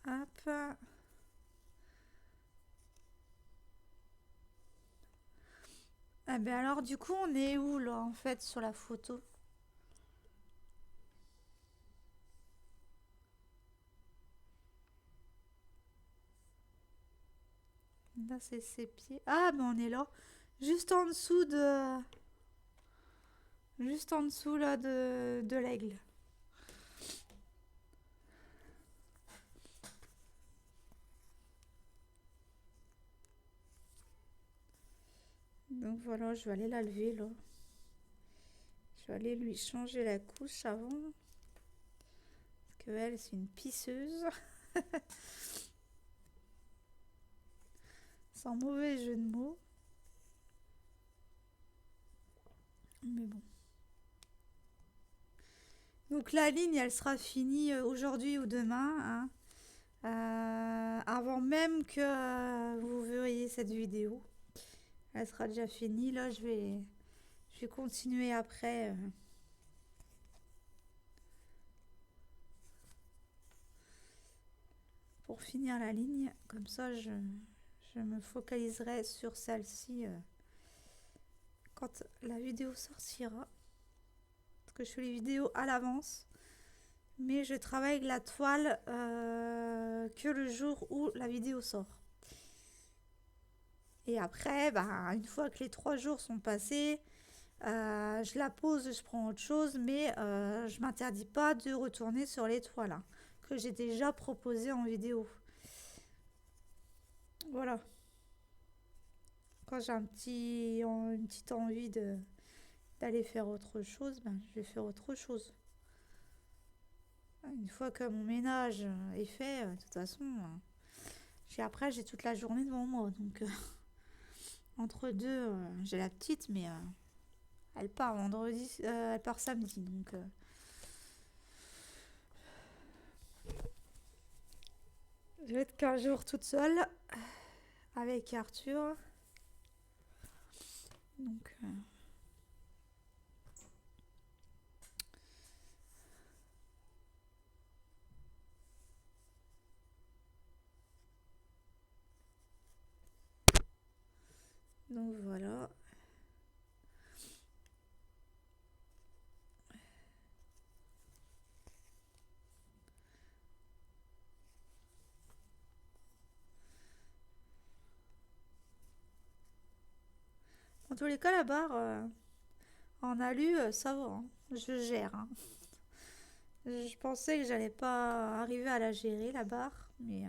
S1: Hop. Ah ben alors du coup on est où là en fait sur la photo? Là c'est ses pieds. Ah ben on est là. Juste en dessous de. Juste en dessous là de l'aigle. Donc voilà, je vais aller la lever là. Je vais aller lui changer la couche avant. Parce que elle c'est une pisseuse. Sans mauvais jeu de mots. Mais bon. Donc la ligne, elle sera finie aujourd'hui ou demain, hein. Avant même que vous verriez cette vidéo. Elle sera déjà finie. Là, je vais continuer après. Pour finir la ligne. Comme ça, je me focaliserai sur celle-ci quand la vidéo sortira. Parce que je fais les vidéos à l'avance. Mais je travaille avec la toile que le jour où la vidéo sort. Et après, bah, une fois que les 3 jours sont passés, je la pose, je prends autre chose, mais je m'interdis pas de retourner sur les toiles, hein, que j'ai déjà proposé en vidéo. Voilà. Quand j'ai une petite envie d'aller faire autre chose, ben, je vais faire autre chose. Une fois que mon ménage est fait, de toute façon, après j'ai toute la journée devant moi. Donc entre deux, j'ai la petite, mais elle part vendredi, elle part samedi. Donc je vais être 15 jours toute seule avec Arthur. Donc voilà. En tous les cas, la barre en alu, ça va, hein. Je gère, hein. Je pensais que j'allais pas arriver à la gérer, la barre, mais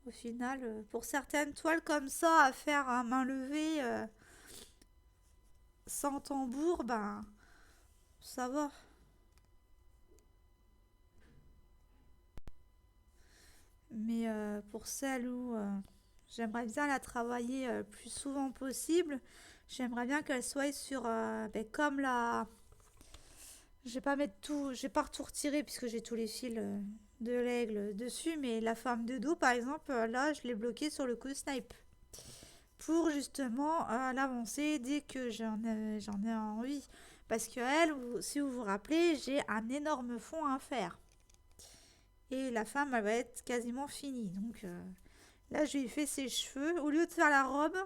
S1: au final, pour certaines toiles comme ça, à faire à main levée, sans tambour, ben, ça va. Mais pour celle où j'aimerais bien la travailler le plus souvent possible, j'aimerais bien qu'elle soit sur, ben, comme la... Je vais pas mettre tout, je vais pas tout retirer puisque j'ai tous les fils de l'aigle dessus, mais la femme de dos, par exemple, là, je l'ai bloquée sur le coup snipe pour justement l'avancer dès que j'en ai envie. Parce que elle, si vous vous rappelez, j'ai un énorme fond à faire. Et la femme, elle va être quasiment finie. Donc là, je lui ai fait ses cheveux. Au lieu de faire la robe,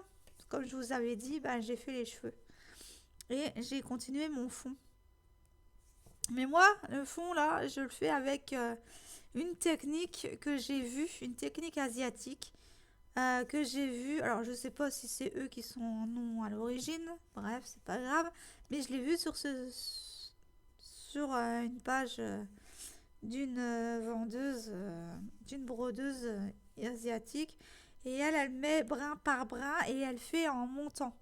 S1: comme je vous avais dit, ben, j'ai fait les cheveux. Et j'ai continué mon fond. Mais moi, le fond, là, je le fais avec une technique que j'ai vue, une technique asiatique que j'ai vue. Alors, je sais pas si c'est eux qui sont en nom à l'origine. Bref, c'est pas grave. Mais je l'ai vue sur une page d'une vendeuse, d'une brodeuse asiatique. Et elle met brin par brin et elle fait en montant.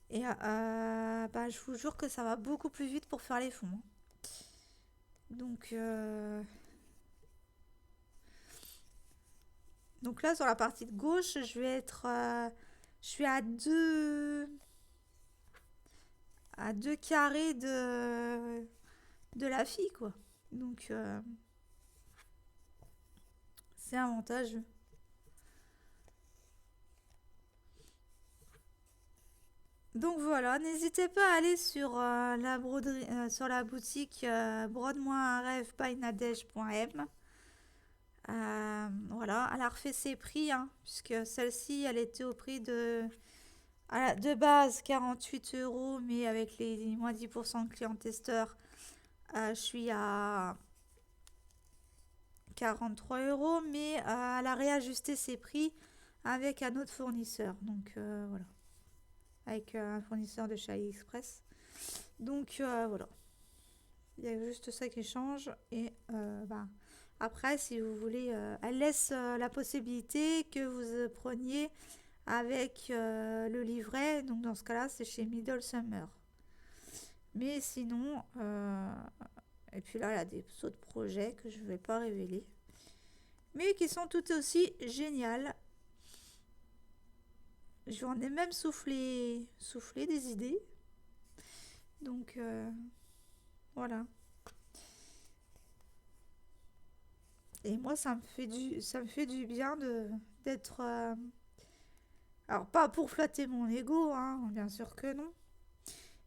S1: Et bah, je vous jure que ça va beaucoup plus vite pour faire les fonds, hein. Donc, donc là, sur la partie de gauche, je vais être... je suis à deux carrés de la fille, quoi. Donc, c'est avantageux. Donc voilà, n'hésitez pas à aller sur la broderie, sur la boutique brode-moi un rêve by nadège.m. Voilà, elle a refait ses prix, hein, puisque celle-ci, elle était au prix de base 48 euros, mais avec les moins 10% de clients testeurs, je suis à 43 euros, mais elle a réajusté ses prix avec un autre fournisseur. Donc voilà, avec un fournisseur de chez AliExpress. Donc voilà, il y a juste ça qui change. Et bah, après, si vous voulez, elle laisse la possibilité que vous preniez avec le livret. Donc dans ce cas-là, c'est chez Middle Summer. Mais sinon, et puis là, elle a des autres projets que je ne vais pas révéler, mais qui sont tout aussi géniales. J'en ai même soufflé des idées. Donc voilà. Et moi, ça me fait du bien d'être. Alors, pas pour flatter mon ego, hein, bien sûr que non.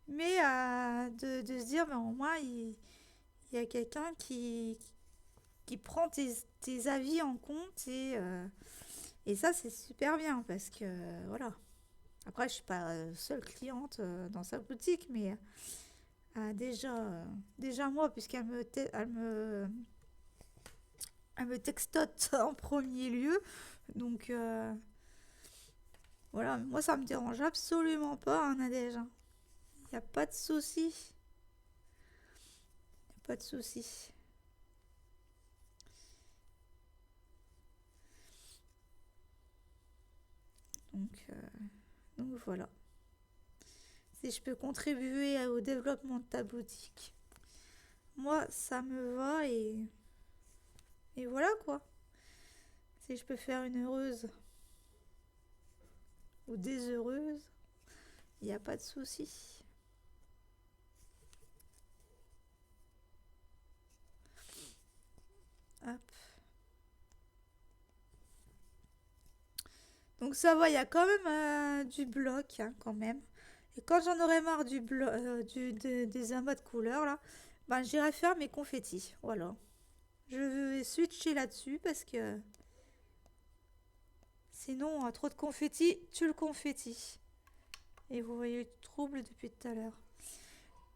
S1: Mais de se dire, mais au moins, il y a quelqu'un qui prend tes avis en compte et ça, c'est super bien parce que, voilà. Après, je suis pas seule cliente dans sa boutique, mais déjà moi, puisqu'elle elle me textote en premier lieu. Donc, voilà, moi, ça me dérange absolument pas, hein, Nadège, hein. Il n'y a pas de souci. Pas de souci. Donc, donc voilà. Si je peux contribuer au développement de ta boutique, moi, ça me va et voilà quoi. Si je peux faire une heureuse ou des heureuses, il n'y a pas de souci. Hop. Donc ça va, il y a quand même du bloc, hein, quand même. Et quand j'en aurai marre des amas de couleurs, là, ben, j'irai faire mes confettis. Voilà. Je vais switcher là-dessus parce que sinon, trop de confettis, tu le confetti. Et vous voyez le trouble depuis tout à l'heure.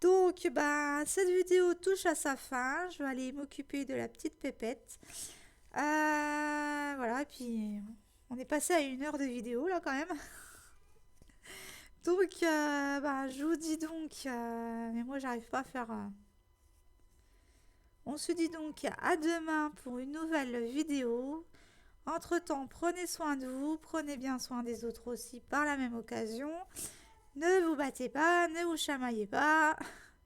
S1: Donc, bah, cette vidéo touche à sa fin. Je vais aller m'occuper de la petite pépette. Voilà, et puis on est passé à 1 heure de vidéo là quand même. Donc, bah, je vous dis donc, mais moi j'arrive pas à faire. On se dit donc à demain pour une nouvelle vidéo. Entre-temps, prenez soin de vous, prenez bien soin des autres aussi par la même occasion. Ne vous battez pas, ne vous chamaillez pas.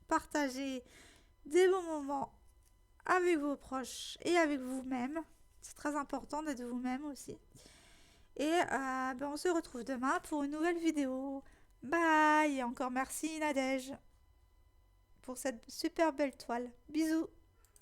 S1: Partagez des bons moments avec vos proches et avec vous-même. C'est très important d'être vous-même aussi. Et ben, on se retrouve demain pour une nouvelle vidéo. Bye. Et encore merci Nadège pour cette super belle toile. Bisous.